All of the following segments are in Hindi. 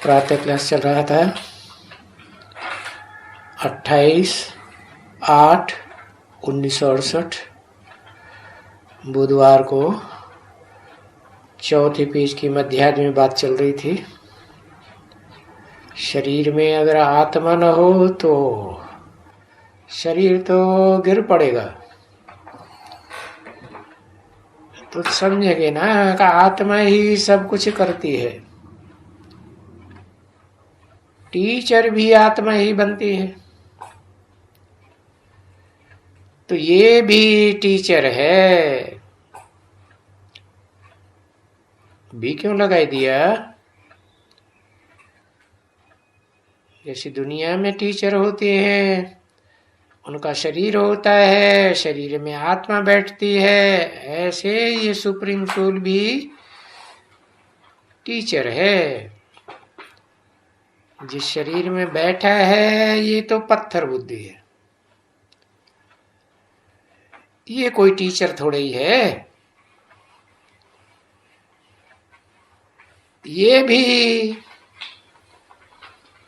प्रातः क्लास चल रहा था 28/8/1968 बुधवार को चौथी पेज की मध्याह्न में बात चल रही थी। शरीर में अगर आत्मा न हो तो शरीर तो गिर पड़ेगा। तो समझेंगे ना कि आत्मा ही सब कुछ करती है। टीचर भी आत्मा ही बनती है, तो ये भी टीचर है। भी क्यों लगाई दिया? जैसे दुनिया में टीचर होते हैं, उनका शरीर होता है, शरीर में आत्मा बैठती है, ऐसे ये सुप्रीम सोल भी टीचर है। जिस शरीर में बैठा है ये तो पत्थर बुद्धि है, ये कोई टीचर थोड़े ही है। ये भी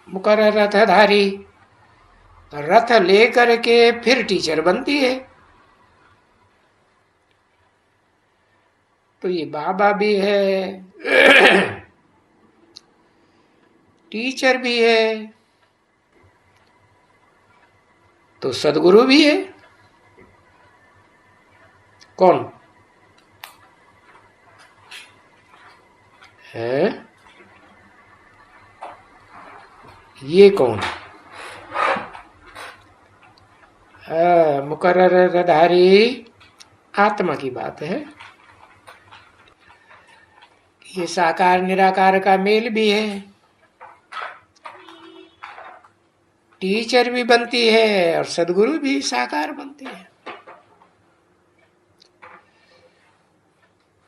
मुकर्रर रथधारी, रथ लेकर के फिर टीचर बनती है। तो ये बाबा भी है, टीचर भी है, तो सदगुरु भी है। कौन है? ये कौन? मुकर्ररधारी आत्मा की बात है। ये साकार निराकार का मेल भी है। टीचर भी बनती है और सदगुरु भी साकार बनती है,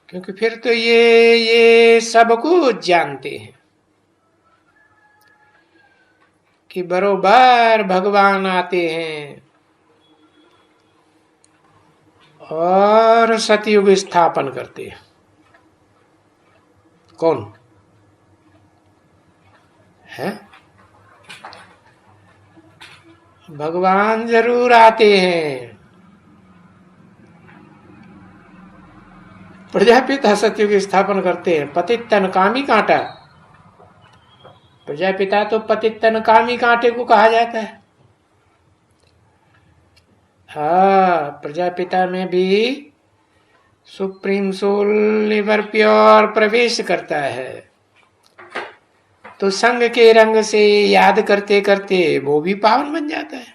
क्योंकि फिर तो ये सब कुछ जानते हैं कि बरोबर भगवान आते हैं और सतयुग स्थापन करते हैं। कौन है? भगवान जरूर आते हैं। प्रजापिता सतयुग स्थापन करते हैं। पतित तन कामी कांटा, प्रजापिता तो पतित तन कामी कांटे को कहा जाता है। हाँ, प्रजापिता में भी सुप्रीम सोल लिवर प्योर प्रवेश करता है, तो संग के रंग से याद करते करते वो भी पावन बन जाता है।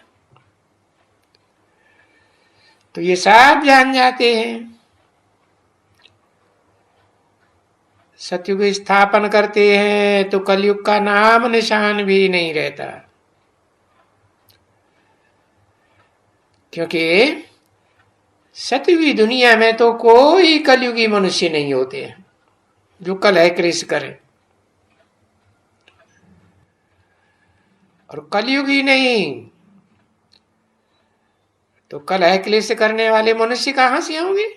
तो ये सब जान जाते हैं। सतयुग स्थापन करते हैं तो कलयुग का नाम निशान भी नहीं रहता, क्योंकि सतयुगी दुनिया में तो कोई कलयुगी मनुष्य नहीं होते हैं जो कलह क्लेश करें। और कलयुगी नहीं तो कलह क्लेश करने वाले मनुष्य कहां से होंगे?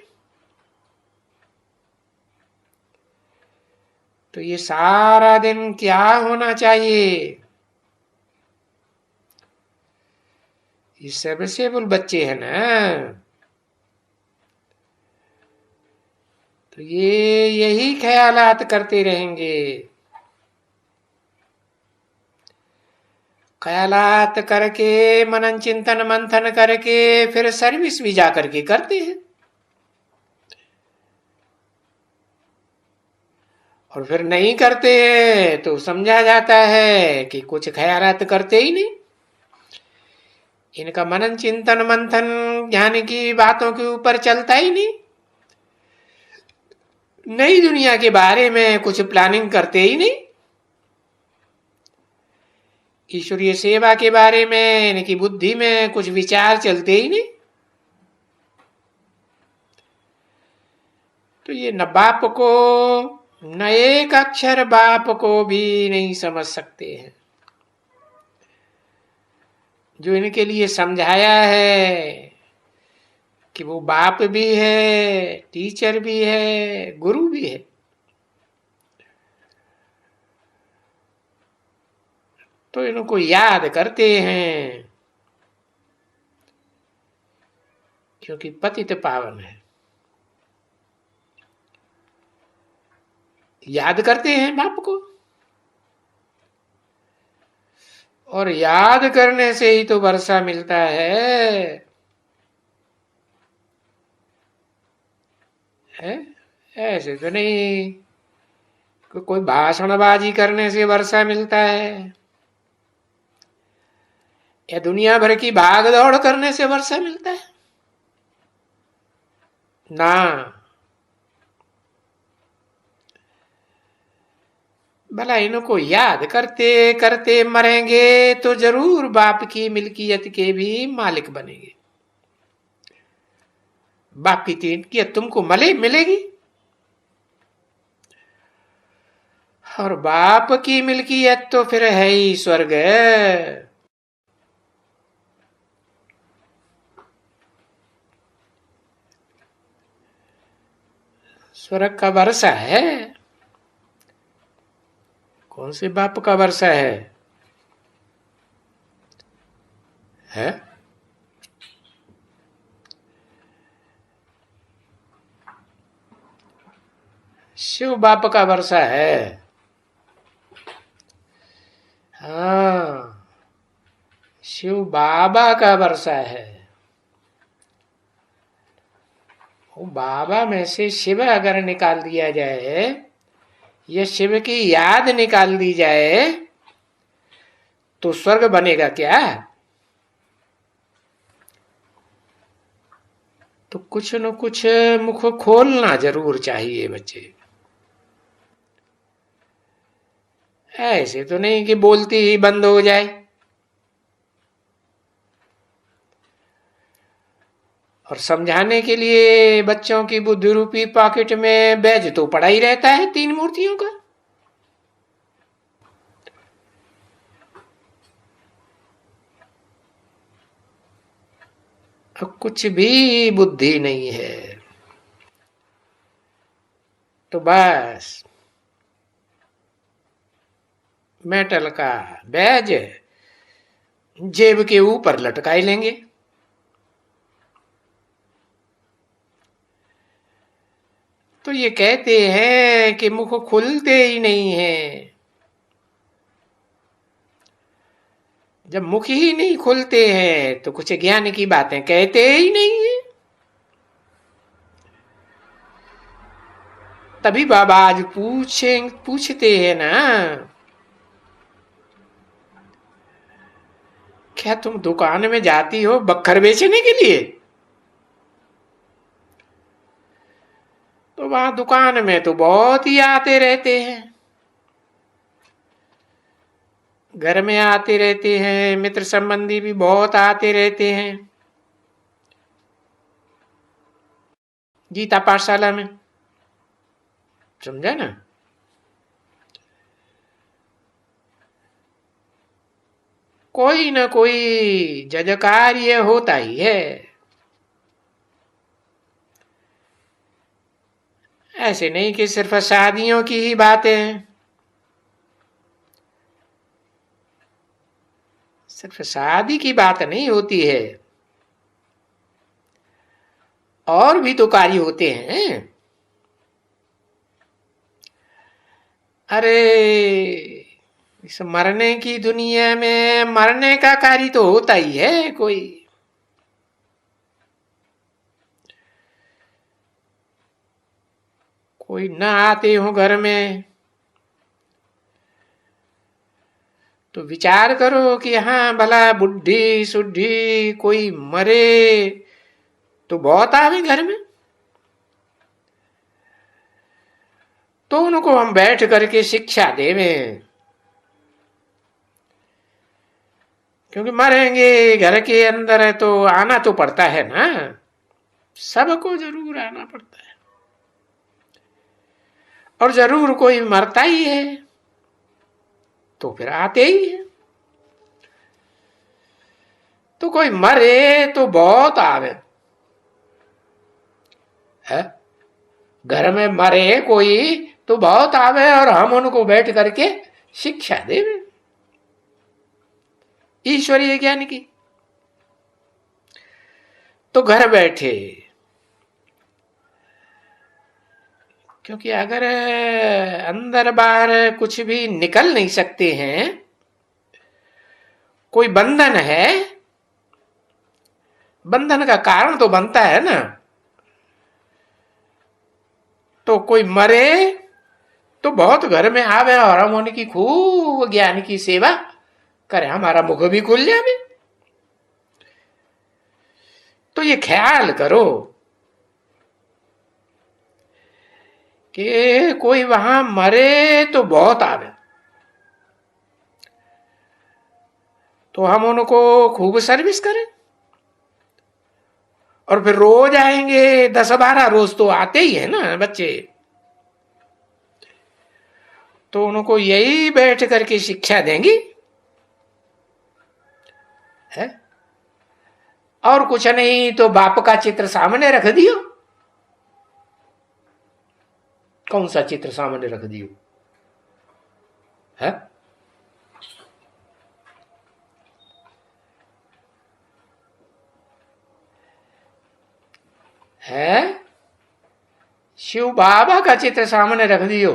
तो ये सारा दिन क्या होना चाहिए? ये सबसे बुल बच्चे हैं ना, तो ये यही ख्यालात करते रहेंगे। ख्यालात करके मनन चिंतन मंथन करके फिर सर्विस भी जा करके करते हैं, और फिर नहीं करते हैं तो समझा जाता है कि कुछ ख्यालात करते ही नहीं। इनका मनन चिंतन मंथन ज्ञान की बातों के ऊपर चलता ही नहीं, नई दुनिया के बारे में कुछ प्लानिंग करते ही नहीं, ईश्वरीय सेवा के बारे में इनकी बुद्धि में कुछ विचार चलते ही नहीं। तो ये न बाप को, न एक अक्षर बाप को भी नहीं समझ सकते हैं। जो इनके लिए समझाया है कि वो बाप भी है, टीचर भी है, गुरु भी है, तो इनको याद करते हैं, क्योंकि पतित पावन है। याद करते हैं बाप को, और याद करने से ही तो वर्षा मिलता है। ऐसे तो नहीं कोई भाषणबाजी करने से वर्षा मिलता है, या दुनिया भर की भाग दौड़ करने से वर्षा मिलता है ना। भला इनको याद करते करते मरेंगे तो जरूर बाप की मिल्कियत के भी मालिक बनेंगे। बाप की मिल्कियत तुमको मिलेगी, और बाप की मिल्कियत तो फिर है ही स्वर्ग। स्वर्ग का वर्षा है। कौन से बाप का वर्षा है? शिव बाप का वर्षा है। हाँ, शिव बाबा का वर्षा है। वो बाबा में से शिव अगर निकाल दिया जाए, या शिव की याद निकाल दी जाए, तो स्वर्ग बनेगा क्या? तो कुछ न कुछ मुख खोलना जरूर चाहिए बच्चे। ऐसे तो नहीं कि बोलती ही बंद हो जाए। और समझाने के लिए बच्चों की बुद्धि रूपी पॉकेट में बैज तो पड़ा ही रहता है 3 मूर्तियों का। कुछ भी बुद्धि नहीं है। तो बस मेटल का बैज जेब के ऊपर लटकाए लेंगे। तो ये कहते हैं कि मुख खुलते ही नहीं है। जब मुख ही नहीं खुलते हैं तो कुछ ज्ञान की बातें कहते ही नहीं है। तभी बाबा आज पूछते हैं ना, क्या तुम दुकान में जाती हो बक्खर बेचने के लिए? तो वहां दुकान में तो बहुत ही आते रहते हैं, घर में आते रहते हैं, मित्र संबंधी भी बहुत आते रहते हैं। गीता पाठशाला में, समझा ना? कोई ना कोई जजकार्य होता ही है। ऐसे नहीं कि सिर्फ शादियों की ही बातें हैं। सिर्फ शादी की बात नहीं होती है, और भी तो कार्य होते हैं। अरे इस मरने की दुनिया में मरने का कार्य तो होता ही है। कोई न आते हो घर में तो विचार करो कि हाँ भला बुढ़ी सुढ़ी कोई मरे तो बहुत आवे घर में, तो उनको हम बैठ करके शिक्षा देवें। क्योंकि मरेंगे घर के अंदर है तो आना तो पड़ता है ना, सबको जरूर आना पड़ता है। और जरूर कोई मरता ही है तो फिर आते ही है। तो कोई मरे तो बहुत आवे है, घर में मरे कोई तो बहुत आवे और हम उनको बैठ करके शिक्षा देवे। ईश्वरीय ज्ञान की। तो घर बैठे, क्योंकि अगर अंदर बाहर कुछ भी निकल नहीं सकते हैं, कोई बंधन है, बंधन का कारण तो बनता है ना। तो कोई मरे तो बहुत घर में आवे और हम उनकी खूब ज्ञान की सेवा करे, हमारा मुख भी खुल जाए। तो ये ख्याल करो कि कोई वहां मरे तो बहुत आवे, तो हम उनको खूब सर्विस करें। और फिर रोज आएंगे, 10-12 रोज तो आते ही है ना बच्चे। तो उनको यही बैठ करके शिक्षा देंगी है। और कुछ नहीं तो बाप का चित्र सामने रख दियो। कौन सा चित्र सामने रख दियो है? शिव बाबा का चित्र सामने रख दियो,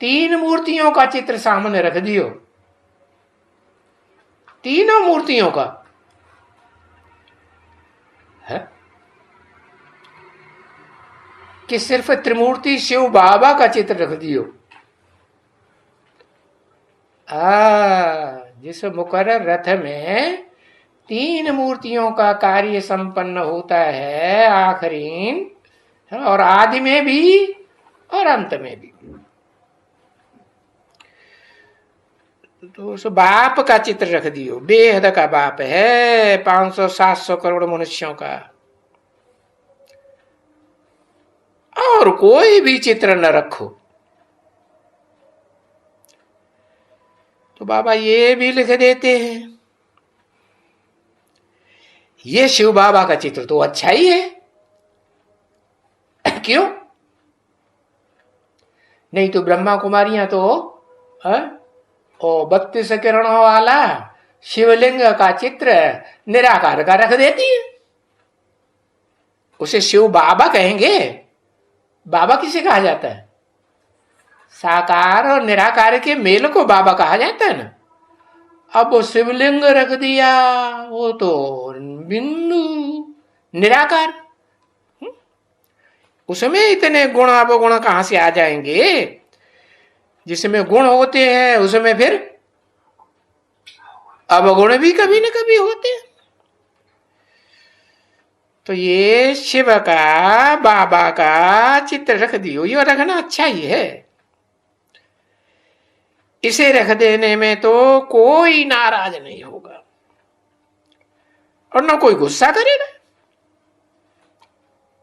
3 मूर्तियों का चित्र सामने रख दियो, तीनों मूर्तियों का है कि सिर्फ त्रिमूर्ति शिव बाबा का चित्र रख दियो। जिस मुकर्रर रथ में 3 मूर्तियों का कार्य संपन्न होता है, आखिरीन और आदि में भी और अंत में भी। तो उस बाप का चित्र रख दियो, बेहद का बाप है, 500-700 करोड़ मनुष्यों का। और कोई भी चित्र न रखो। तो बाबा ये भी लिख देते हैं, ये शिव बाबा का चित्र तो अच्छा ही है। क्यों? नहीं तो ब्रह्मा कुमारियां तो 32 किरणों वाला शिवलिंग का चित्र निराकार का रख देती है। उसे शिव बाबा कहेंगे? बाबा किसे कहा जाता है? साकार और निराकार के मेल को बाबा कहा जाता है ना। अब वो शिवलिंग रख दिया, वो तो बिंदु निराकार, उसमें इतने गुण अवगुण कहां से आ जाएंगे? जिसमें गुण होते हैं उसमें फिर अवगुण भी कभी न कभी होते हैं। तो ये शिव का बाबा का चित्र रख दियो, ये रखना अच्छा ही है। इसे रख देने में तो कोई नाराज नहीं होगा और ना कोई गुस्सा करेगा।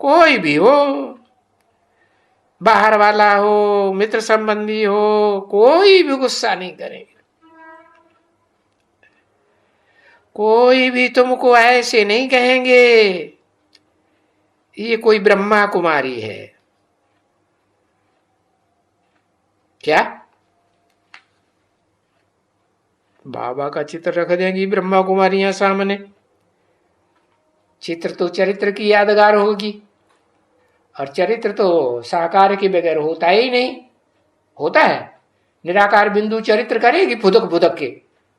कोई भी हो, बाहर वाला हो, मित्र संबंधी हो, कोई भी गुस्सा नहीं करेगा। कोई भी तुमको ऐसे नहीं कहेंगे ये कोई ब्रह्मा कुमारी है। क्या? बाबा का चित्र रख देंगी ब्रह्मा कुमारियां सामने। चित्र तो चरित्र की यादगार होगी, और चरित्र तो साकार के बगैर होता ही नहीं। होता है? निराकार बिंदु चरित्र करेगी फुदक फुदक के?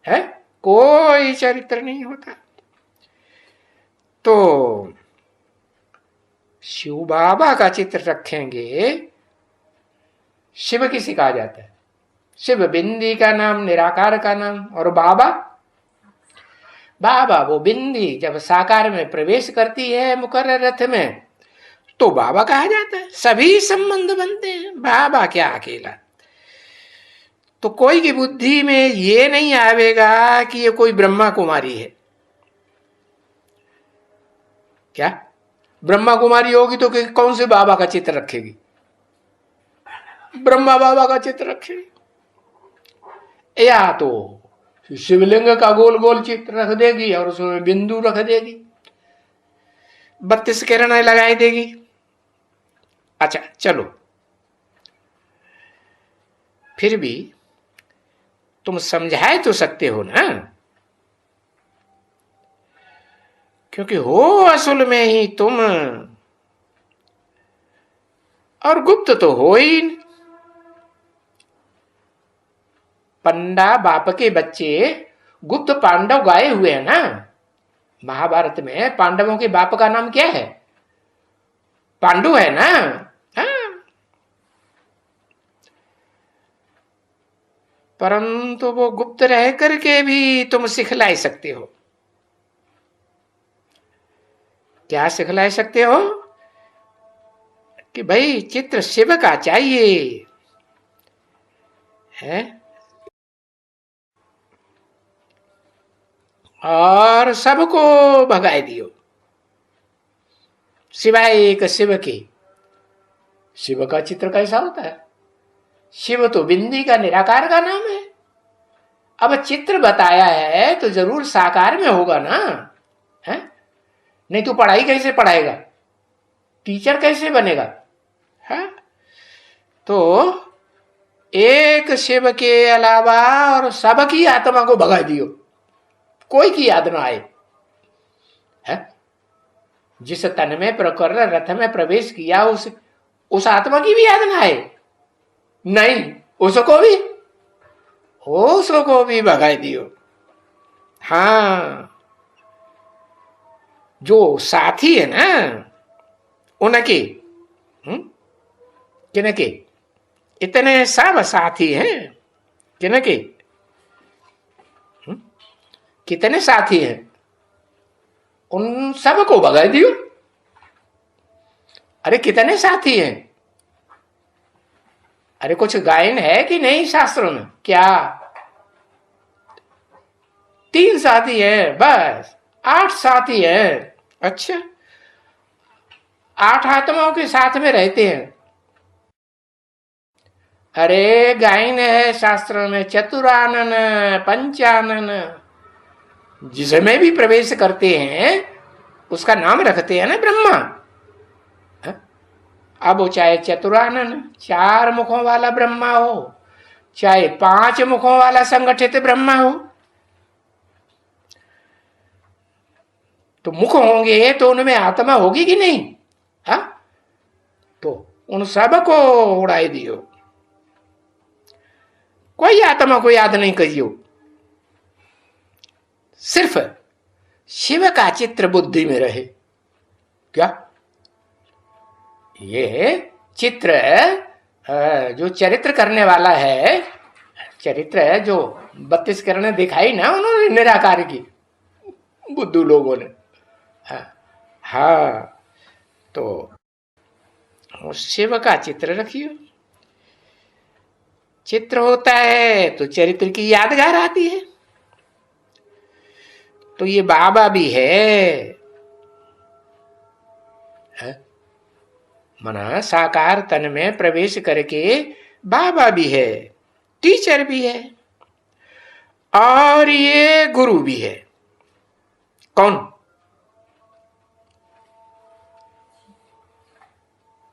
है? कोई चरित्र नहीं होता। तो शिव बाबा का चित्र रखेंगे। शिव किसे कहा जाता है? शिव बिंदी का नाम, निराकार का नाम। और बाबा, बाबा वो बिंदी जब साकार में प्रवेश करती है मुकर्रर रथ में तो बाबा कहा जाता है। सभी संबंध बनते हैं, बाबा क्या अकेला। तो कोई की बुद्धि में ये नहीं आवेगा कि ये कोई ब्रह्मा कुमारी है। क्या ब्रह्मा कुमारी होगी तो कौन से बाबा का चित्र रखेगी? ब्रह्मा बाबा का चित्र रखेगी, या तो शिवलिंग का गोल गोल चित्र रख देगी और उसमें बिंदु रख देगी, 32 किरणें लगाई देगी। अच्छा चलो, फिर भी तुम समझाए तो सकते हो ना क्योंकि हो असल में ही तुम, और गुप्त तो हो ही। पंडा बाप के बच्चे गुप्त पांडव गाए हुए हैं ना। महाभारत में पांडवों के बाप का नाम क्या है? पांडु है ना। हाँ। परंतु वो गुप्त रह करके भी तुम सिखलाई सकते हो। क्या सिखला सकते हो? कि भाई चित्र शिव का चाहिए है, और सबको भगाए दियो सिवाय एक शिव के। शिव का चित्र कैसा होता है? शिव तो बिंदी का निराकार का नाम है। अब चित्र बताया है तो जरूर साकार में होगा ना, है? नहीं तो पढ़ाई कैसे पढ़ाएगा? टीचर कैसे बनेगा? है? तो एक शिव के अलावा और सबकी आत्मा को भगा दियो, कोई की याद ना आए। है? जिस तन में प्रकर रथ में प्रवेश किया उस आत्मा की भी याद ना आए? नहीं, उसको भी भगा दियो। हाँ, जो साथी है ना उनके, किनके? इतने सब साथी हैं किनके? कितने साथी हैं? उन सब को भगा दियो। अरे कितने साथी हैं? अरे कुछ गायन है कि नहीं शास्त्रों में? क्या 3 साथी है बस? 8 साथी है। अच्छा, 8 आत्माओं के साथ में रहते हैं। अरे गायन है शास्त्रों में चतुरानन पंचानन, जिसमें भी प्रवेश करते हैं उसका नाम रखते हैं ना ब्रह्मा। अब वो चाहे चतुरानन 4 मुखों वाला ब्रह्मा हो, चाहे 5 मुखों वाला संगठित ब्रह्मा हो, तो मुख होंगे तो उनमें आत्मा होगी कि नहीं? हा? तो उन सब को उड़ाई दियो, कोई आत्मा को याद नहीं करियो। सिर्फ शिव का चित्र बुद्धि में रहे। क्या ये चित्र जो चरित्र करने वाला है, चरित्र जो 32 किरणें दिखाई ना उन्होंने निराकार की बुद्धू लोगों ने। हाँ, तो शिव का चित्र रखियो। चित्र होता है तो चरित्र की यादगार आती है। तो ये बाबा भी है, मना साकार तन में प्रवेश करके बाबा भी है, टीचर भी है, और ये गुरु भी है। कौन?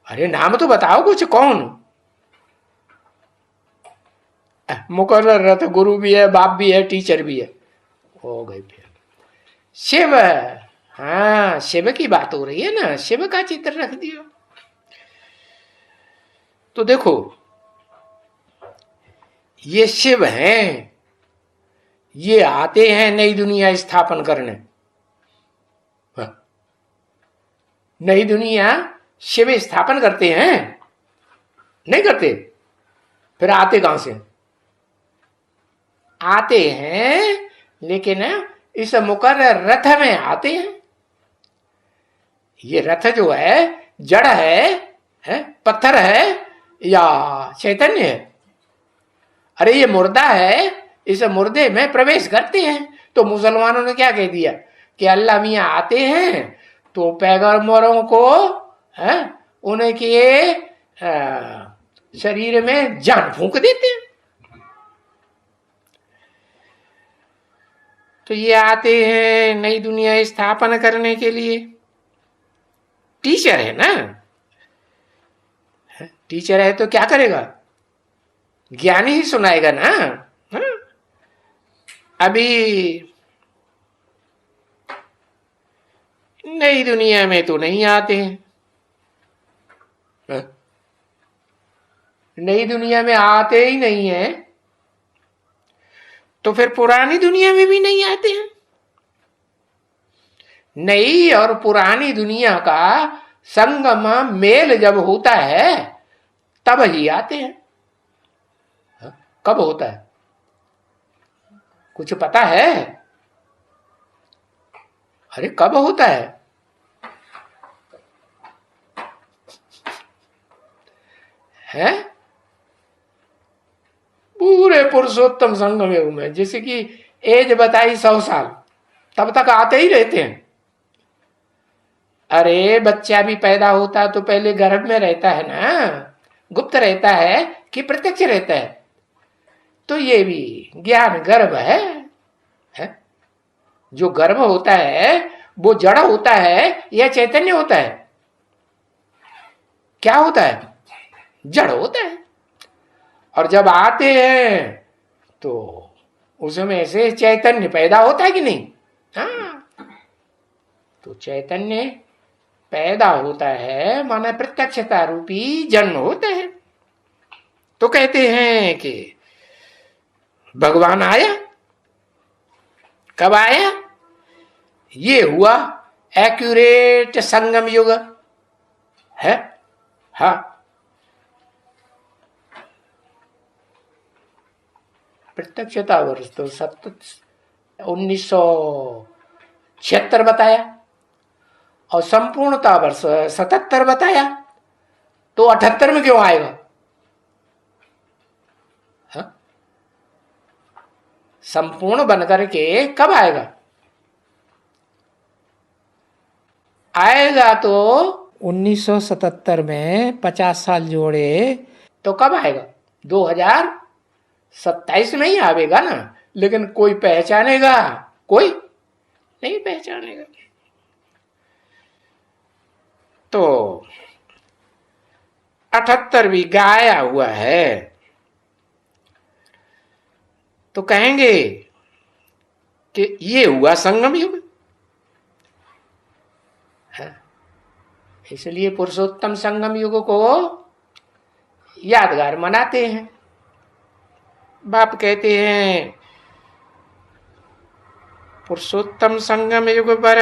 अरे नाम तो बताओ कुछ, कौन? मुकर्रर रथ गुरु भी है, बाप भी है, टीचर भी है, हो गए फिर शिव। हाँ, शिव की बात हो रही है ना, शिव का चित्र रख दियो। तो देखो ये शिव हैं, ये आते हैं नई दुनिया स्थापन करने। नई दुनिया शिव स्थापन करते हैं? नहीं करते। फिर आते कहां से? आते हैं लेकिन इस मुकर्रर रथ में आते हैं। ये रथ जो है जड़ है पत्थर है या चैतन्य है? अरे ये मुर्दा है, इस मुर्दे में प्रवेश करते हैं। तो मुसलमानों ने क्या कह दिया कि अल्लाह मियां आते हैं तो पैगंबरों को उनके शरीर में जान फूंक देते हैं। तो ये आते हैं नई दुनिया स्थापना करने के लिए। टीचर है ना, टीचर है तो क्या करेगा? ज्ञान ही सुनाएगा ना। अभी नई दुनिया में तो नहीं आते हैं। नई दुनिया में आते ही नहीं है, तो फिर पुरानी दुनिया में भी नहीं आते हैं। नई और पुरानी दुनिया का संगम मेल जब होता है तब ही आते हैं। कब होता है कुछ पता है? अरे कब होता है? पूरे पुरुषोत्तम संगम युग में, जैसे कि एज बताई 100 साल, तब तक आते ही रहते हैं। अरे बच्चा भी पैदा होता तो पहले गर्भ में रहता है ना, गुप्त रहता है कि प्रत्यक्ष रहता है? तो ये भी ज्ञान गर्भ है? जो गर्भ होता है वो जड़ होता है या चैतन्य होता है? क्या होता है? जड़ होता है। और जब आते हैं तो उसमें से चैतन्य पैदा होता है कि नहीं? हाँ, तो चैतन्य पैदा होता है, माना प्रत्यक्षता रूपी जन्म होता है। तो कहते हैं कि भगवान आया। कब आया? ये हुआ एक्यूरेट संगम युग है। हाँ, प्रत्यक्षता वर्ष तो 1976 बताया और संपूर्णता वर्ष 77 बताया, तो 78 में क्यों आएगा? हाँ? संपूर्ण बनकर के कब आएगा? आएगा तो 1977 में 50 साल जोड़े तो कब आएगा? 2027 में ही आवेगा ना। लेकिन कोई पहचानेगा? कोई नहीं पहचानेगा। तो 78 भी गाया हुआ है, तो कहेंगे कि ये हुआ संगम युग। इसलिए पुरुषोत्तम संगम युग को यादगार मनाते हैं। बाप कहते हैं पुरुषोत्तम संगम युग पर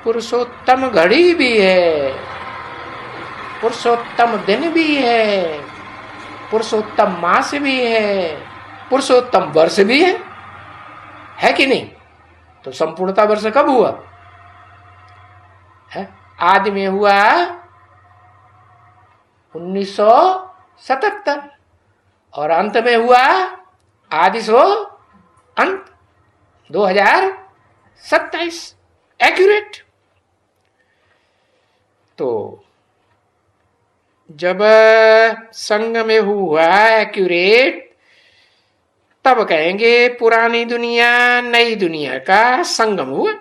पुरुषोत्तम घड़ी भी है, पुरुषोत्तम दिन भी है, पुरुषोत्तम मास भी है, पुरुषोत्तम वर्ष भी है कि नहीं? तो संपूर्णता वर्ष कब हुआ है? आदि में हुआ 1977 और अंत में हुआ आदि सो अंत 2027 एक्यूरेट। तो जब संग में हुआ एक्यूरेट, तब कहेंगे पुरानी दुनिया नई दुनिया का संगम हुआ।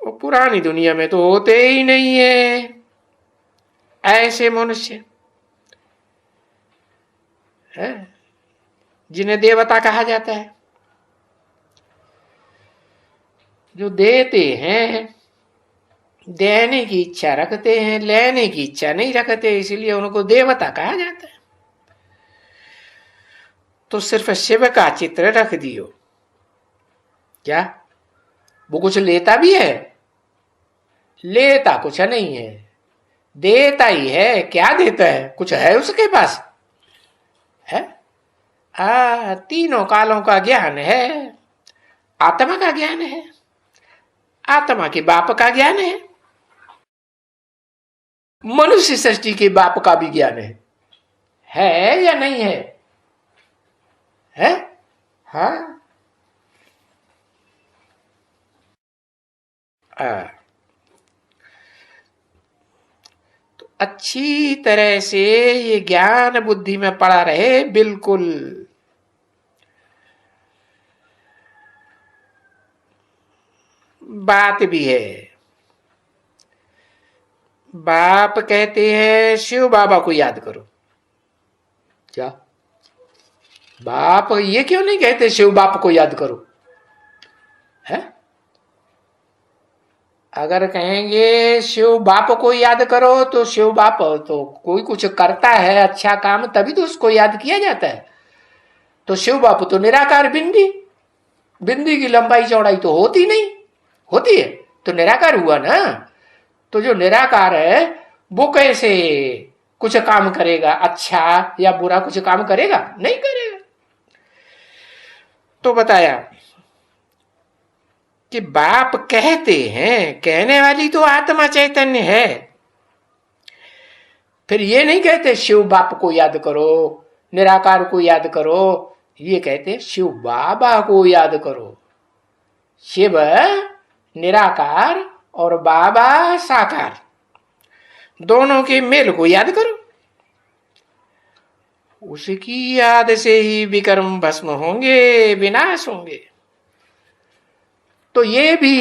वो पुरानी दुनिया में तो होते ही नहीं है ऐसे मनुष्य है जिन्हें देवता कहा जाता है, जो देते हैं, देने की इच्छा रखते हैं, लेने की इच्छा नहीं रखते, इसलिए उनको देवता कहा जाता है। तो सिर्फ शिव का चित्र रख दियो, क्या वो कुछ लेता भी है? लेता कुछ नहीं है, देता ही है। क्या देता है? कुछ है उसके पास? है तीनों कालों का ज्ञान है, आत्मा का ज्ञान है, आत्मा के बाप का ज्ञान है, मनुष्य सृष्टि के बाप का भी ज्ञान है या नहीं है? है? हाँ। तो अच्छी तरह से ये ज्ञान बुद्धि में पड़ा रहे, बिल्कुल। बात भी है, बाप कहते हैं शिव बाबा को याद करो। क्या बाप ये क्यों नहीं कहते शिव बाप को याद करो? है? अगर कहेंगे शिव बाप को याद करो तो शिव बाप तो कोई कुछ करता है अच्छा काम तभी तो उसको याद किया जाता है। तो शिव बाप तो निराकार बिंदी, बिंदी की लंबाई चौड़ाई तो होती नहीं, होती है तो निराकार हुआ ना। तो जो निराकार है वो कैसे कुछ काम करेगा, अच्छा या बुरा कुछ काम करेगा? नहीं करेगा। तो बताया कि बाप कहते हैं, कहने वाली तो आत्मा चैतन्य है। फिर ये नहीं कहते शिव बाप को याद करो, निराकार को याद करो, ये कहते शिव बाबा को याद करो। शिव निराकार और बाबा साकार, दोनों के मेल को याद करो। उसकी याद से ही विकर्म भस्म होंगे, विनाश होंगे। तो ये भी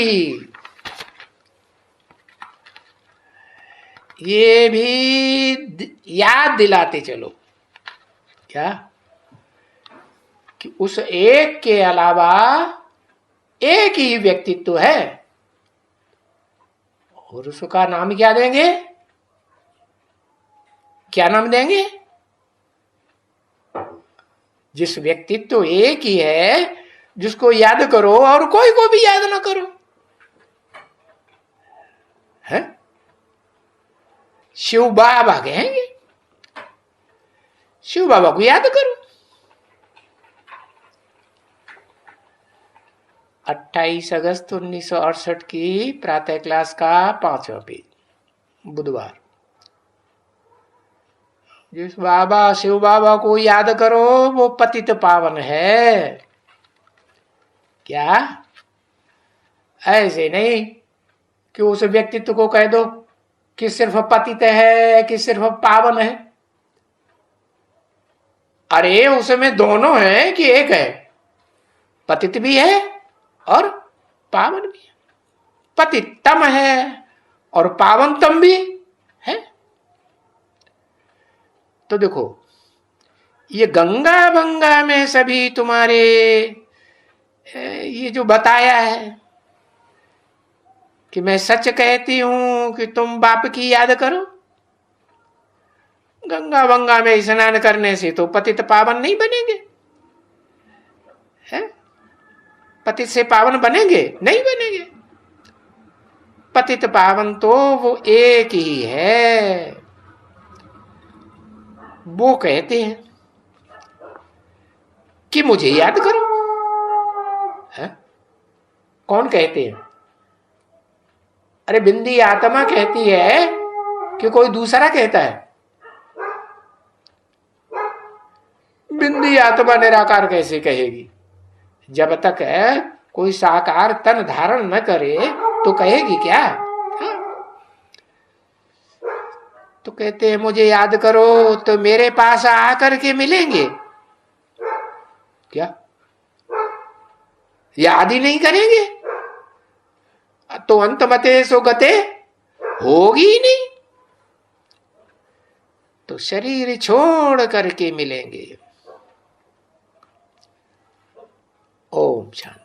याद दिलाते चलो क्या कि उस एक के अलावा एक ही व्यक्तित्व है। और उसका नाम क्या देंगे? क्या नाम देंगे? जिस व्यक्तित्व एक ही है, जिसको याद करो और कोई को भी याद ना करो, है? शिव बाबा कहेंगे, शिव बाबा को याद करो। 28 अगस्त 1968 की प्रातः क्लास का 5वां पेज, बुधवार। जिस बाबा शिव बाबा को याद करो वो पतित पावन है। क्या? ऐसे नहीं कि उस व्यक्तित्व को कह दो कि सिर्फ पतित है कि सिर्फ पावन है। अरे उसमें दोनों है कि एक है? पतित भी है और पावन भी है। पतितम है और पावनतम भी है। तो देखो ये गंगा बंगा में सभी तुम्हारे ये जो बताया है कि मैं सच कहती हूं कि तुम बाप की याद करो, गंगा बंगा में स्नान करने से तो पतित पावन नहीं बनेंगे, है? पतित से पावन बनेंगे? नहीं बनेंगे। पतित पावन तो वो एक ही है। वो कहते हैं कि मुझे याद करो, है? कौन कहते हैं? अरे बिंदी आत्मा कहती है कि कोई दूसरा कहता है? बिंदी आत्मा निराकार कैसे कहेगी? जब तक है कोई साकार तन धारण न करे तो कहेगी क्या? हाँ? तो कहते हैं मुझे याद करो तो मेरे पास आकर के मिलेंगे क्या? याद ही नहीं करेंगे तो अंत मते सो गते होगी ही नहीं। तो शरीर छोड़ करके मिलेंगे। ओम शांति।